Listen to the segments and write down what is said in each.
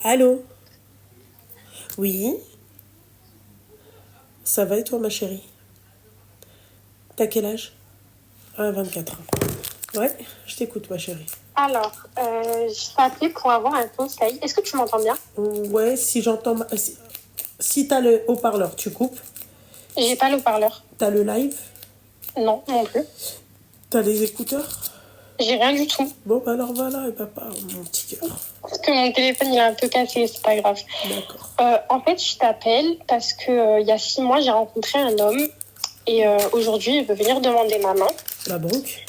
Allô? Oui? Ça va et toi, ma chérie? T'as quel âge? Ah, 24 ans. Ouais, je t'écoute, ma chérie. Alors, je t'ai appelé pour avoir un conseil. Est-ce que tu m'entends bien? Ouais, si j'entends... Si t'as le haut-parleur, tu coupes. J'ai pas le haut-parleur. T'as le live. Non, non plus. T'as les écouteurs. J'ai rien du tout. Bon, bah alors voilà, et papa, mon petit cœur. Parce que mon téléphone, il est un peu cassé, c'est pas grave. D'accord. En fait, je t'appelle parce que il y a 6 mois, j'ai rencontré un homme. Et aujourd'hui, il veut venir demander ma main. La banque.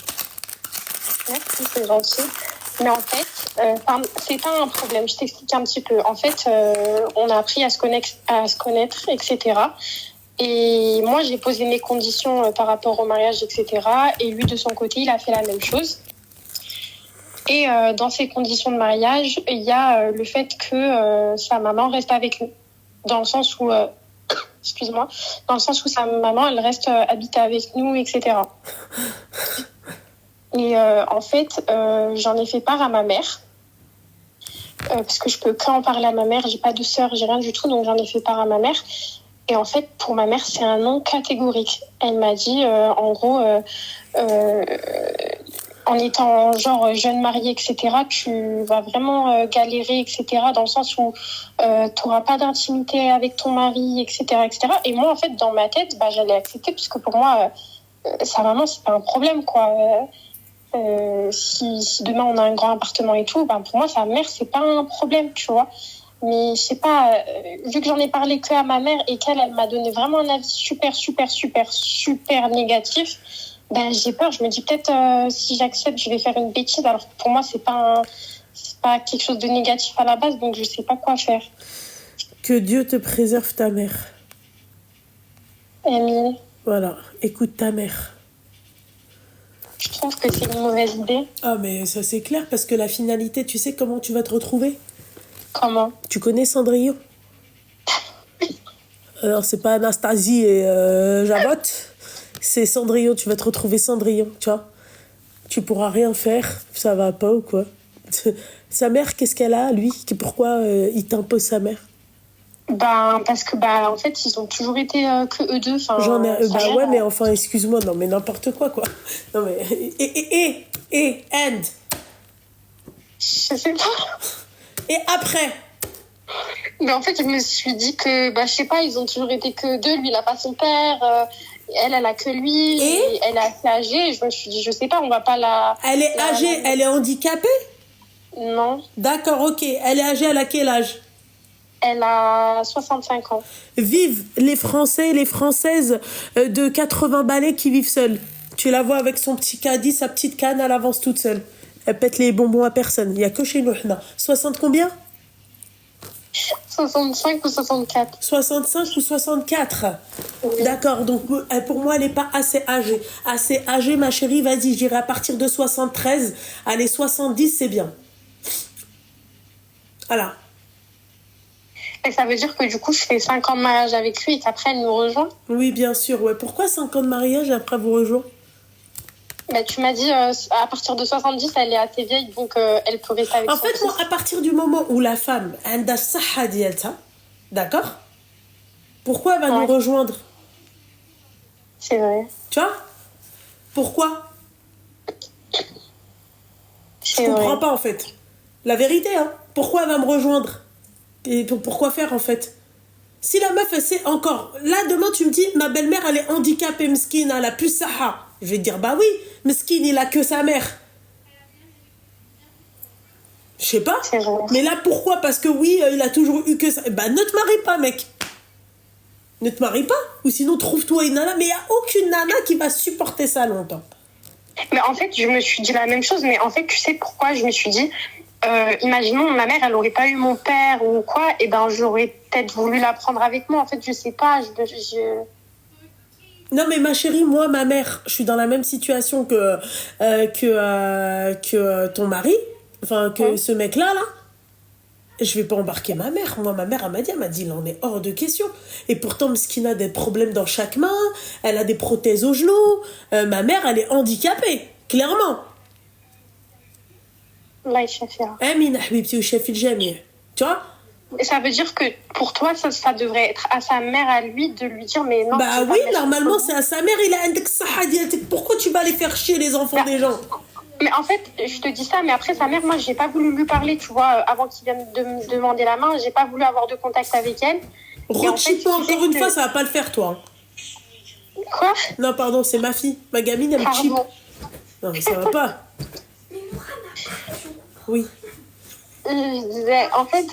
Merci, c'est gentil. Mais en fait, c'est pas un problème. Je t'explique un petit peu. En fait, on a appris à se connaître, etc. Et moi, j'ai posé mes conditions par rapport au mariage, etc. Et lui, de son côté, il a fait la même chose. Et dans ces conditions de mariage, il y a le fait que sa maman reste avec nous. Dans le sens où, excuse-moi, dans le sens où sa maman, elle reste habiter avec nous, etc. Et en fait, j'en ai fait part à ma mère. Parce que je peux qu'en parler à ma mère. J'ai pas de sœur, j'ai rien du tout. Donc, j'en ai fait part à ma mère. Et en fait, pour ma mère, c'est un non catégorique. Elle m'a dit, en gros, en étant genre jeune mariée, etc., tu vas vraiment galérer, etc., dans le sens où tu n'auras pas d'intimité avec ton mari, etc., etc. Et moi, en fait, dans ma tête, j'allais accepter, parce que pour moi, sa maman, c'est pas un problème, quoi. Si demain on a un grand appartement et tout, pour moi, sa mère, c'est pas un problème, tu vois. Mais je sais pas, vu que j'en ai parlé que à ma mère et elle m'a donné vraiment un avis super, super, super, super négatif, j'ai peur. Je me dis peut-être si j'accepte, je vais faire une bêtise. Alors pour moi, c'est pas quelque chose de négatif à la base, donc je sais pas quoi faire. Que Dieu te préserve ta mère. Amine. Voilà, écoute ta mère. Je trouve que c'est une mauvaise idée. Ah, mais ça c'est clair, parce que la finalité, tu sais comment tu vas te retrouver? Comment? Tu connais Cendrillon? Alors, c'est pas Anastasie et Javotte, c'est Cendrillon. Tu vas te retrouver Cendrillon, tu vois. Tu pourras rien faire, ça va pas ou quoi. Sa mère, qu'est-ce qu'elle a, lui? Pourquoi il t'impose sa mère? Parce que en fait, ils ont toujours été que eux deux. Ouais, mais enfin, excuse-moi, non, mais n'importe quoi. Non, mais. And. Je sais pas. Et après? Mais en fait, je me suis dit que, je sais pas, ils ont toujours été que deux. Lui, il a pas son père. Elle a que lui. Et elle est assez âgée. Je me suis dit, je sais pas, on va pas la... Elle est âgée, elle est handicapée? Non. D'accord, ok. Elle est âgée, elle a quel âge? Elle a 65 ans. Vive les Français et les Françaises de 80 balais qui vivent seuls. Tu la vois avec son petit caddie, sa petite canne, elle avance toute seule. Elle pète les bonbons à personne. Il n'y a que chez nous. 60 combien? 65 ou 64. 65 ou 64. Oui. D'accord, donc pour moi, elle n'est pas assez âgée. Assez âgée, ma chérie, vas-y, je dirais à partir de 73. Allez, 70, c'est bien. Voilà. Et ça veut dire que du coup, je fais 5 ans de mariage avec lui et qu'après, elle nous rejoint? Oui, bien sûr. Ouais. Pourquoi 5 ans de mariage et après vous rejoint? Tu m'as dit, à partir de 70, elle est assez vieille, donc elle peut rester avec son fils. Moi, à partir du moment où la femme a une saha dieta, d'accord? Pourquoi elle va nous rejoindre? C'est vrai. Tu vois? Pourquoi? Je C'est comprends vrai. pas, en fait. La vérité, hein. Pourquoi elle va me rejoindre? Et pourquoi faire, en fait? Si la meuf, elle sait encore... Là, demain, tu me dis, ma belle-mère, elle est handicapée, mskine, elle a plus saha. Je vais te dire, bah oui, mskine, il a que sa mère. Je sais pas. Mais là, pourquoi? Parce que oui, il a toujours eu que ça. Ne te marie pas, mec. Ne te marie pas. Ou sinon, trouve-toi une nana. Mais il n'y a aucune nana qui va supporter ça longtemps. Mais en fait, je me suis dit la même chose. Mais en fait, tu sais pourquoi je me suis dit... imaginons, ma mère, elle n'aurait pas eu mon père ou quoi. Et j'aurais peut-être voulu la prendre avec moi. En fait, je sais pas. Non, mais ma chérie, moi, ma mère, je suis dans la même situation que ton mari. Enfin, que ce mec-là, là. Je vais pas embarquer ma mère. Moi, ma mère, elle m'a dit, il en est hors de question. Et pourtant, Mskina a des problèmes dans chaque main. Elle a des prothèses aux genoux. Ma mère, elle est handicapée. Clairement. Allah يشافيها. امين حبيبتي وشافي الجميع. Tu vois? Et ça veut dire que pour toi, ça devrait être à sa mère, à lui, de lui dire, mais non, Bah tu veux oui, pas mettre normalement, ça. c'est à sa mère, il a un saha dialectique. Pourquoi tu vas aller faire chier les enfants des gens? Mais en fait, je te dis ça, mais après, sa mère, moi, j'ai pas voulu lui parler, tu vois, avant qu'il vienne de me demander la main, j'ai pas voulu avoir de contact avec elle. Et en fait, Rechute-moi encore une fois, ça va pas le faire, toi. Quoi? Non, pardon, c'est ma fille. Ma gamine, elle me chip. Pardon. Non, mais ça va pas. Oui. Je disais, en fait,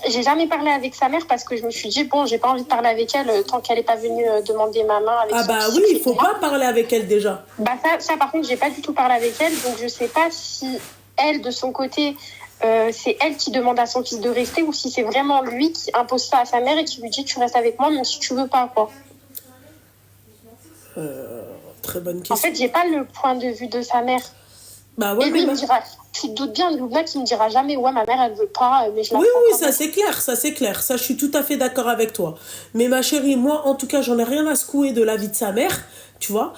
j'ai jamais parlé avec sa mère parce que je me suis dit, bon, j'ai pas envie de parler avec elle tant qu'elle est pas venue demander ma main avec Ah son bah fils, oui, il faut etc. pas parler avec elle déjà. Bah ça, par contre, j'ai pas du tout parlé avec elle, donc je sais pas si elle, de son côté, c'est elle qui demande à son fils de rester ou si c'est vraiment lui qui impose ça à sa mère et qui lui dit, tu restes avec moi même si tu veux pas, quoi. Très bonne En question. fait, j'ai pas le point de vue de sa mère. Bah ouais, Et lui, mais il me dira, tu te doutes bien, Loubna, qui me dira jamais, ouais, ma mère, elle veut pas, mais je la oui, prends oui, quand ça même. c'est clair, ça c'est clair. Ça, je suis tout à fait d'accord avec toi. Mais ma chérie, moi, en tout cas, j'en ai rien à secouer de la vie de sa mère, tu vois.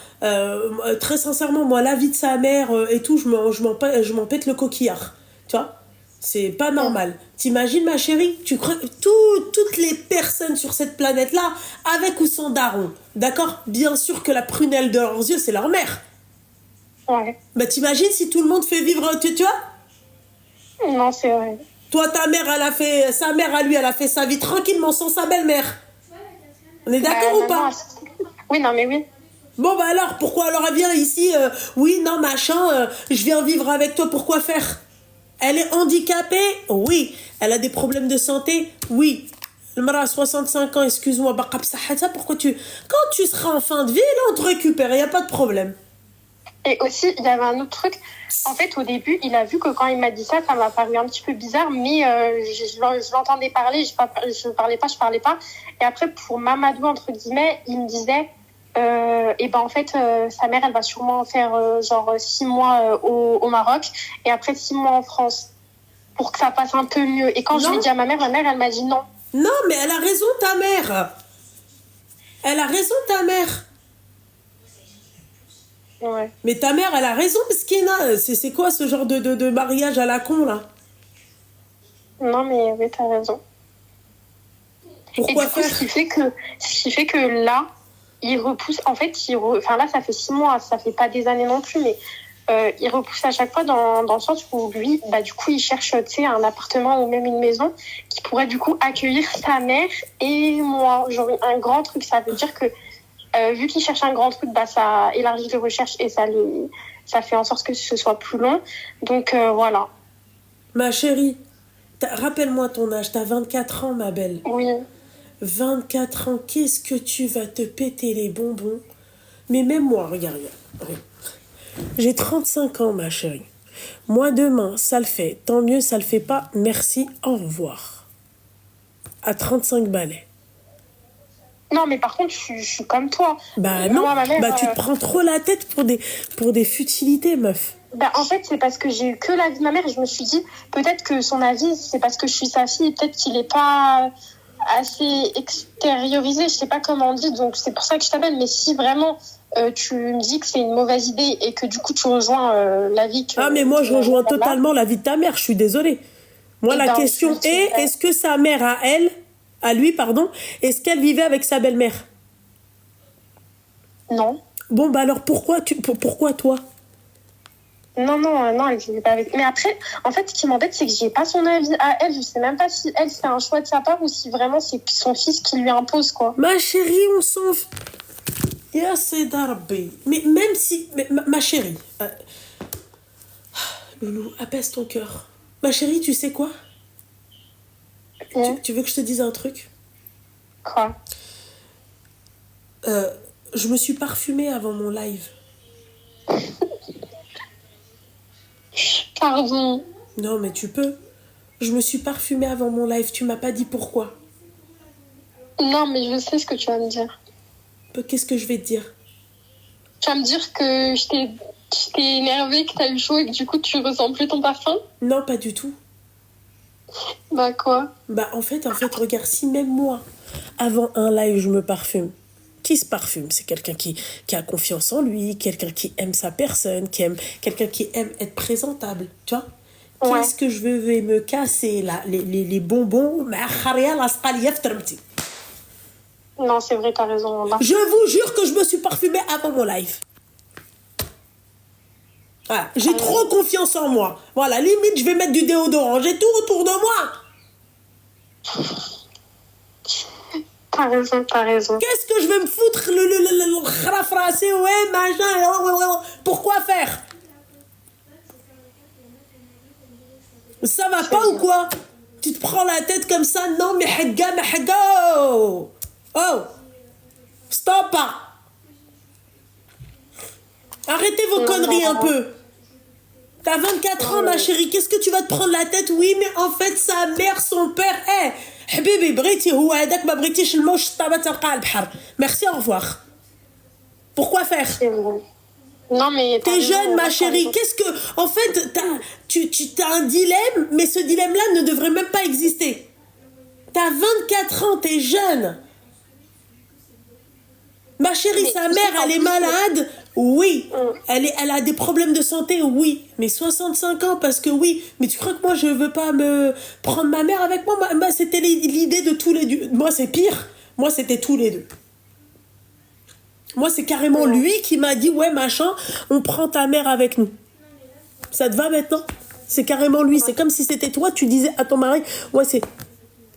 Très sincèrement, moi, la vie de sa mère et tout, je m'en pète le coquillard, tu vois. C'est pas normal. T'imagines, ma chérie, tu crois que toutes les personnes sur cette planète-là, avec ou sans daron, d'accord? Bien sûr que la prunelle de leurs yeux, c'est leur mère. Ouais. Bah t'imagines si tout le monde fait vivre, tu vois? Non, c'est vrai. Toi, ta mère, sa mère à lui, elle a fait sa vie tranquillement sans sa belle-mère. On est d'accord ou Maman, pas? oui, non, mais oui. Bon, bah alors, pourquoi alors elle vient ici oui, non, machin, je viens vivre avec toi, pourquoi faire? Elle est handicapée? Oui. Elle a des problèmes de santé? Oui. Le mara a 65 ans, excuse-moi, bah, pourquoi quand tu seras en fin de vie, là, on te récupère, il n'y a pas de problème. Et aussi, il y avait un autre truc. En fait, au début, il a vu que quand il m'a dit ça, ça m'a paru un petit peu bizarre, mais je l'entendais parler, je parlais pas. Et après, pour Mamadou, entre guillemets, il me disait, et ben en fait, sa mère, elle va sûrement faire genre 6 mois au Maroc, et après 6 mois en France, pour que ça passe un peu mieux. Et quand je Non. lui ai dit à ma mère, elle m'a dit non. Non, mais elle a raison, ta mère. Elle a raison, ta mère. Ouais. Mais ta mère, elle a raison, Skina. C'est quoi ce genre de mariage à la con, là? Non, mais oui, t'as raison. Pourquoi et du coup, faire? ce qui fait que là, il repousse. En fait, enfin là, ça fait 6 mois, ça fait pas des années non plus, mais il repousse à chaque fois dans le sens où lui, bah, du coup, il cherche, tu sais, un appartement ou même une maison qui pourrait du coup accueillir sa mère et moi. Genre un grand truc, ça veut dire que vu qu'il cherche un grand truc, bah, ça élargit les recherches et ça fait en sorte que ce soit plus long. Donc voilà. Ma chérie, rappelle-moi ton âge. T'as 24 ans, ma belle. Oui. 24 ans, qu'est-ce que tu vas te péter les bonbons? Mais même moi, regarde. J'ai 35 ans, ma chérie. Moi, demain, ça le fait. Tant mieux, ça le fait pas. Merci, au revoir. À 35 balais. Non, mais par contre, je suis comme toi. Bah non, Moi, ma mère, bah tu te prends trop la tête pour des futilités, meuf. bah, en fait, c'est parce que j'ai eu que l'avis de ma mère et je me suis dit, peut-être que son avis, c'est parce que je suis sa fille, peut-être qu'il n'est pas assez extériorisé, je sais pas comment on dit, donc c'est pour ça que je t'appelle. Mais si vraiment tu me dis que c'est une mauvaise idée et que du coup tu rejoins l'avis que... Ah, mais moi, je rejoins totalement l'avis de ta mère, je suis désolée. Moi, la question est, est-ce que sa mère, à lui, pardon, est-ce qu'elle vivait avec sa belle-mère? Non. Bon, bah alors, pourquoi toi? Non, elle vivait pas avec. Mais après, en fait, ce qui m'embête, c'est que j'ai pas son avis à elle. Je sais même pas si elle, c'est un choix de sa part ou si vraiment c'est son fils qui lui impose, quoi. Ma chérie, on s'en... Ya Seyda Rabbi. Mais même si... ma chérie... Loulou, apaise ton cœur. Ma chérie, tu sais quoi? Tu veux que je te dise un truc? Quoi? Je me suis parfumée avant mon live. Pardon. Non, mais tu peux. Je me suis parfumée avant mon live. Tu m'as pas dit pourquoi. Non, mais je sais ce que tu vas me dire. Qu'est-ce que je vais te dire? Tu vas me dire que je t'ai énervée, que t'as eu chaud et que du coup tu ressens plus ton parfum? Non, pas du tout. Bah quoi? Bah en fait, regarde, si même moi, avant un live, je me parfume. Qui se parfume? C'est quelqu'un qui a confiance en lui, quelqu'un qui aime sa personne, quelqu'un qui aime être présentable, tu vois? Ouais. Qu'est-ce que je vais me casser là, les bonbons. Non, c'est vrai, t'as raison. Là. Je vous jure que je me suis parfumée avant mon live. Voilà. J'ai trop confiance en moi. Voilà, limite, je vais mettre du déodorant. J'ai tout autour de moi. T'as raison, t'as raison. Qu'est-ce que je vais me foutre le khrafrasé, ouais, machin. Pourquoi faire? Ça va pas ou quoi? Tu te prends la tête comme ça? Non, mais hagga, oh! Oh! Stop! Arrêtez vos conneries un peu. T'as 24 ans, ma chérie. Qu'est-ce que tu vas te prendre la tête? Oui, mais en fait, sa mère, son père... Eh, habibi, briti, هو هذاك ما بريتيش الموش طابت تلقى البحر. Merci, au revoir. Pourquoi faire? C'est vrai. Non, mais... T'es jeune, ma chérie. Qu'est-ce que... En fait, t'as un dilemme, mais ce dilemme-là ne devrait même pas exister. T'as 24 ans, t'es jeune. Ma chérie, Mais sa mère, elle est malade. Oui. Elle a des problèmes de santé. Oui. Mais 65 ans, parce que oui. Mais tu crois que moi, je veux pas me prendre ma mère avec moi? Moi, c'était l'idée de tous les deux. Moi, c'est pire. Moi, c'était tous les deux. Moi, c'est carrément lui qui m'a dit, ouais, machin, on prend ta mère avec nous. Ça te va maintenant? C'est carrément lui. C'est comme si c'était toi, tu disais à ton mari, ouais, c'est...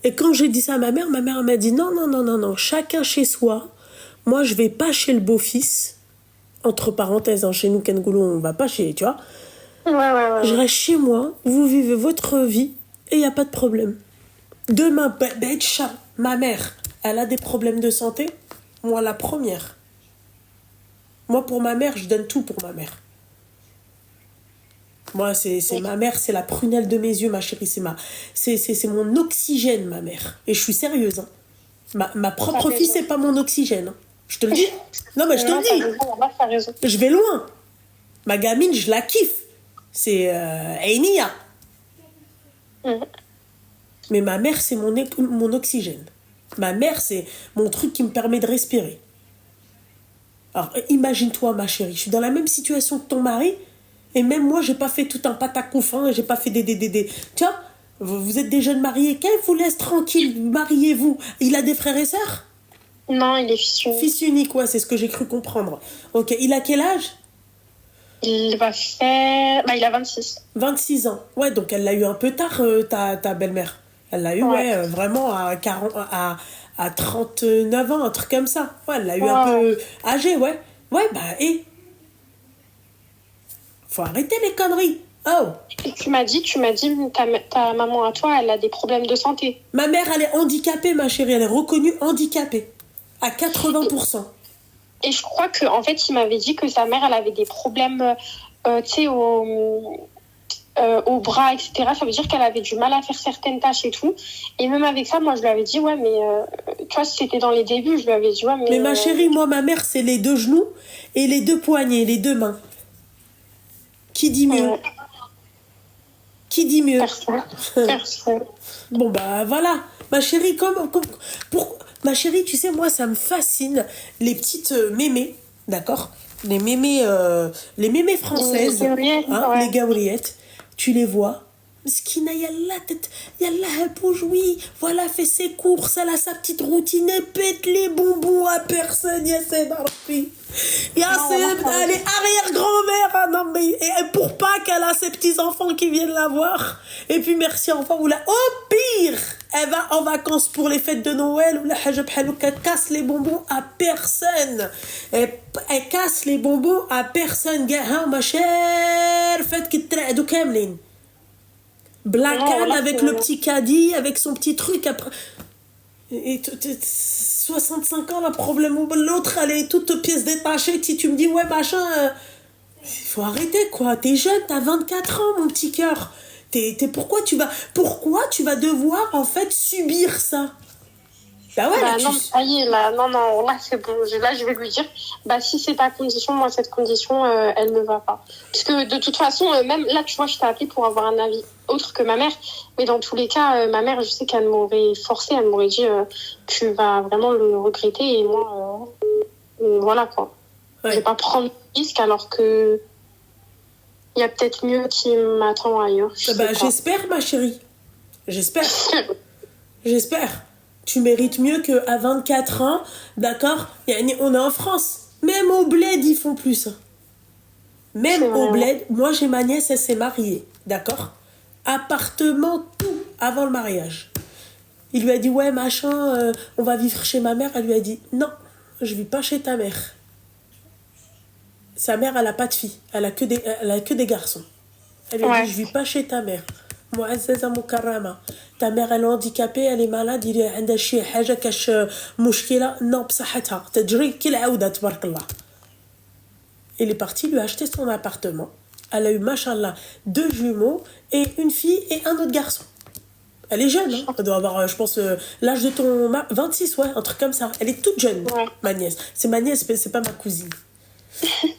Et quand j'ai dit ça à ma mère m'a dit, non, non, non, non, non, chacun chez soi. Moi, je vais pas chez le beau-fils. Entre parenthèses, hein, chez nous, Kengoulou, on va pas chez, tu vois. Ouais. Je reste chez moi, vous vivez votre vie, et il n'y a pas de problème. Demain, Betcha, ma mère, elle a des problèmes de santé. Moi, la première. Moi, pour ma mère, je donne tout pour ma mère. Moi, c'est ma mère, c'est la prunelle de mes yeux, ma chérie. C'est mon oxygène, ma mère. Et je suis sérieuse. Hein. Ma propre fille, c'est pas mon oxygène. Hein. Je te le dis. Non, mais je te le dis. Je vais loin. Ma gamine, je la kiffe. C'est Ainia. Mais ma mère, c'est mon oxygène. Ma mère, c'est mon truc qui me permet de respirer. Alors, imagine-toi, ma chérie, je suis dans la même situation que ton mari, et même moi, j'ai pas fait tout un patacoufin, j'ai pas fait des... Tu vois, vous êtes des jeunes mariés, qu'elle vous laisse tranquille, mariez-vous. Il a des frères et sœurs? Non, il est fils unique. Fils unique, ouais, c'est ce que j'ai cru comprendre. Ok, il a quel âge? Il va faire... Bah, il a 26. 26 ans. Ouais, donc elle l'a eu un peu tard, ta belle-mère. Elle l'a eu, vraiment à 39 ans, un truc comme ça. Ouais, elle l'a eu un peu âgé, ouais. Ouais, bah, et... Faut arrêter les conneries. Oh. Et tu m'as dit, ta maman à toi, elle a des problèmes de santé. Ma mère, elle est handicapée, ma chérie. Elle est reconnue handicapée. À 80%. Et je crois qu'en fait, il m'avait dit que sa mère, elle avait des problèmes, tu sais, au bras, etc. Ça veut dire qu'elle avait du mal à faire certaines tâches et tout. Et même avec ça, moi, je lui avais dit, ouais, mais... tu vois, c'était dans les débuts, je lui avais dit, ouais, mais... Mais ma chérie, moi, ma mère, c'est les 2 genoux et les 2 poignets, les 2 mains. Qui dit mieux? Qui dit mieux? Personne. Bon, bah, voilà. Ma chérie, ma chérie, tu sais, moi, ça me fascine, les petites mémés, d'accord? Les mémés françaises. Les gauriettes. Tu les vois. Skina, yallah, elle bouge, oui. Voilà, fait ses courses, elle a sa petite routine, elle pète les bonbons à personne, Yassine Arfi. Yassine, elle est arrière-grand-mère, hein, non, mais, et pour pas qu'elle a ses petits-enfants qui viennent la voir. Et puis, merci, enfant, ou là, au pire, elle va en vacances pour les fêtes de Noël, ou la hajab halouk, elle casse les bonbons à personne. Elle casse les bonbons à personne. Gaha, ma chère, faites qu'il te do kamlin. Blackane avec le petit caddie, avec son petit truc après. Et 65 ans, le problème, l'autre, elle est toute pièce détachée. Si tu me dis, ouais, machin, il faut arrêter, quoi. T'es jeune, t'as 24 ans, mon petit cœur. Pourquoi tu vas devoir, en fait, subir ça? Bah ouais, non, ça y est, là, non, là, c'est bon. Là, je vais lui dire, bah, si c'est ta condition, moi, cette condition, elle ne va pas. Parce que, de toute façon, même là, tu vois, je t'ai appelé pour avoir un avis autre que ma mère. Mais dans tous les cas, ma mère, je sais qu'elle m'aurait forcé, elle m'aurait dit, tu vas vraiment le regretter. Et moi, voilà, quoi. Ouais. Je vais pas prendre le risque alors que... Il y a peut-être mieux qui m'attend ailleurs. Je sais pas. J'espère, ma chérie. J'espère. J'espère. Tu mérites mieux qu'à 24 ans, d'accord? On est en France. Même au bled, ils font plus ça. Même au bled, moi j'ai ma nièce, elle s'est mariée, d'accord? Appartement, tout, avant le mariage. Il lui a dit, ouais, machin, on va vivre chez ma mère. Elle lui a dit, non, je vis pas chez ta mère. Sa mère, elle a pas de fille, elle a que des garçons. Elle lui a dit, je vis pas chez ta mère. معززة مكرمة. Ta mère elle est handicapée, elle est malade, il y a عندها شي حاجة كاش مشكلة non بصحتها تجري كي العودة تبارك الله. Il est parti lui acheter son appartement. Elle a eu, machallah, 2 jumeaux et une fille et un autre garçon. Elle est jeune, hein. Elle doit avoir, je pense, l'âge de ton 26, ouais, un truc comme ça. Elle est toute jeune, ma nièce. C'est ma nièce, c'est pas ma cousine.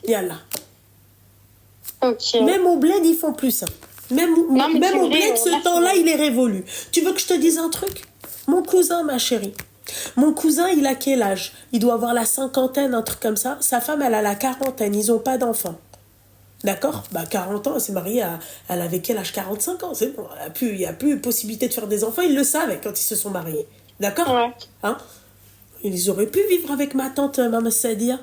Yallah. Okay. Même au bled, ils font plus ça. Même au bled, ce temps-là, il est révolu. Tu veux que je te dise un truc? Mon cousin, ma chérie. Mon cousin, il a quel âge? Il doit avoir la cinquantaine, un truc comme ça. Sa femme, elle a la quarantaine. Ils n'ont pas d'enfants. D'accord? 40 ans, elle s'est mariée elle avait quel âge? 45 ans. C'est bon. Il n'y a plus possibilité de faire des enfants. Ils le savaient quand ils se sont mariés. D'accord? Ouais. Hein? Ils auraient pu vivre avec ma tante, Maman Sadia.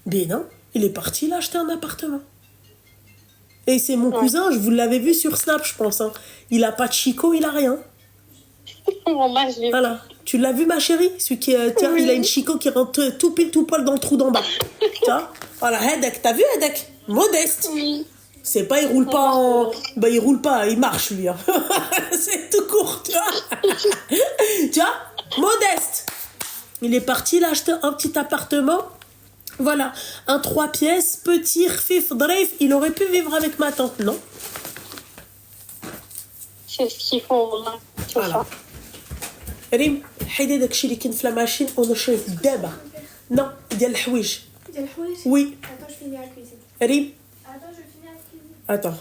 Mais non, il est parti, il a acheté un appartement. Et c'est mon cousin, je vous l'avais vu sur Snap, je pense. Hein. Il a pas de chico, il a rien. Voilà. Tu l'as vu, ma chérie? Celui qui, tiens, il a une chico qui rentre tout pile tout poil dans le trou d'en bas. Tu vois? Voilà, Hedek, t'as vu Hedek? Modeste. Oui. C'est pas, il roule pas en... il roule pas, il marche, lui. Hein. C'est tout court, tu vois? Tu vois? Modeste. Il est parti, il a acheté un petit appartement. Voilà, un 3 pièces, petit, rfif, dreif, il aurait pu vivre avec ma tante, non? C'est ce qu'il faut, voilà. ريم حيدي داكشي اللي كاين في لا ماشين ونشريه دابا. نو ديال الحوايج. ديال الحوايج؟ وي. Attends, je finis la cuisine. ريم. Attends, je finis la cuisine. Attends.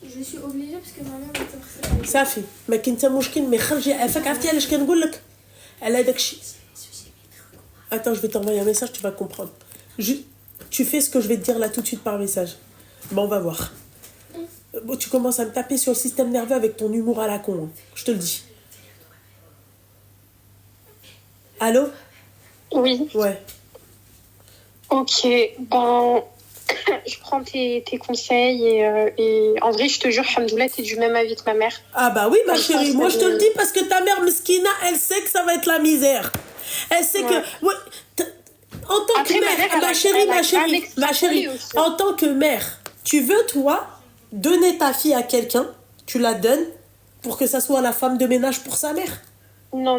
Je suis obligée parce que ma mère va te faire ça. صافي ما كاين حتى مشكل مي خرجي عافاك عرفتي علاش كنقول لك على داكشي. Attends, je vais t'envoyer un message, tu vas comprendre. Tu fais ce que je vais te dire là tout de suite par message. Bon, on va voir. Bon, tu commences à me taper sur le système nerveux avec ton humour à la con. Hein. Je te le dis. Allô? Oui. Ouais. Ok, ben, je prends tes conseils et en vrai, je te jure, Hamdoullah, t'es du même avis que ma mère. Ah bah oui, ma chérie. Moi, je te le dis parce que ta mère, Meskina, elle sait que ça va être la misère. Elle sait que... Ouais, en tant que mère, ma chérie, en tant que mère, tu veux, toi, donner ta fille à quelqu'un, tu la donnes pour que ça soit la femme de ménage pour sa mère? Non.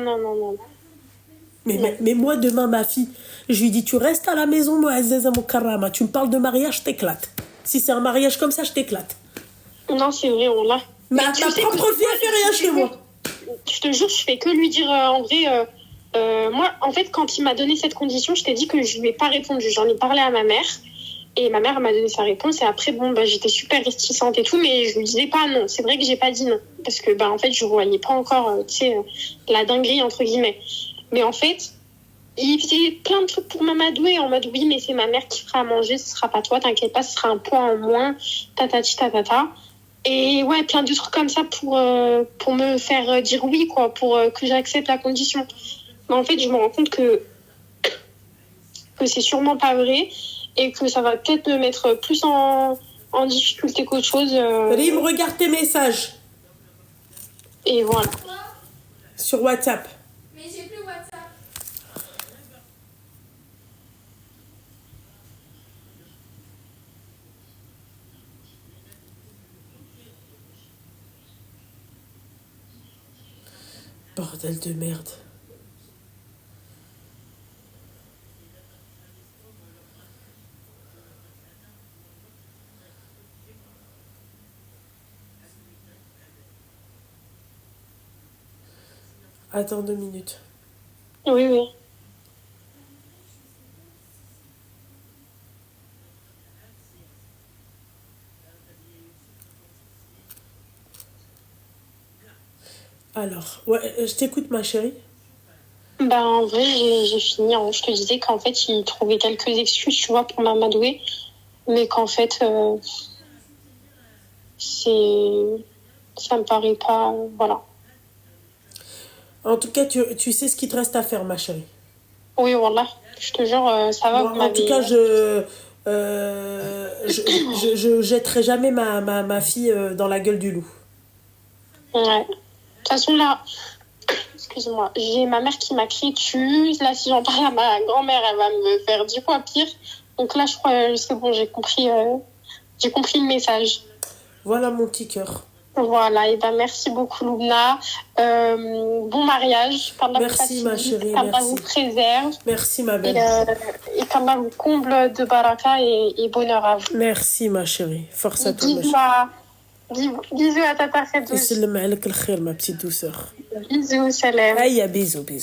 Mais moi, demain, ma fille, je lui dis, tu restes à la maison, moi, Aziza Moukarama, tu me parles de mariage, je t'éclate. Si c'est un mariage comme ça, je t'éclate. Non, c'est vrai, on l'a. Ma propre fille, elle fait rien chez moi. Je te jure, je fais que lui dire, en vrai... moi, en fait, quand il m'a donné cette condition, je t'ai dit que je lui ai pas répondu. J'en ai parlé à ma mère et ma mère m'a donné sa réponse. Et après, bon, j'étais super réticente et tout, mais je lui disais pas non. C'est vrai que j'ai pas dit non parce que, en fait, je voyais pas encore, tu sais, la dinguerie entre guillemets. Mais en fait, il faisait plein de trucs pour m'amadouer en mode oui, mais c'est ma mère qui fera à manger, ce sera pas toi, t'inquiète pas, ce sera un poids en moins, tatati tatata. Et ouais, plein de trucs comme ça pour me faire dire oui, quoi, pour que j'accepte la condition. Mais en fait, je me rends compte que c'est sûrement pas vrai et que ça va peut-être me mettre plus en difficulté qu'autre chose. Rim, regarde tes messages. Et voilà. Sur WhatsApp. Mais j'ai plus WhatsApp. Bordel de merde. Attends 2 minutes. Oui. Alors, ouais, je t'écoute, ma chérie. En vrai, j'ai fini. Je te disais qu'en fait, il trouvait quelques excuses, tu vois, pour m'amadouer. mais qu'en fait, ça me paraît pas, voilà. En tout cas, tu sais ce qu'il te reste à faire, ma chérie. Oui, voilà. Je te jure, ça va, vous Moi, en tout cas, m'avez... je jetterai jamais ma fille dans la gueule du loup. Ouais. De toute façon, là, excuse-moi, j'ai ma mère qui m'a crié dessus. Là, si j'en parle à ma grand-mère, elle va me faire 10 fois pire. Donc là, je crois, c'est bon, j'ai compris le message. Voilà mon petit cœur. Voilà, et ben merci beaucoup, Loubna. Bon mariage. Merci, ma chérie, qu'Allah merci. vous préserve. Merci, ma belle. Et qu'Allah vous comble de baraka et bonheur à vous. Merci, ma chérie. Force à toi, ma chérie. Bisous à Tata Khadouj. يسلم عليك الخير, ma petite douceur. Bisous, salam. Aïe, bisous, bisous.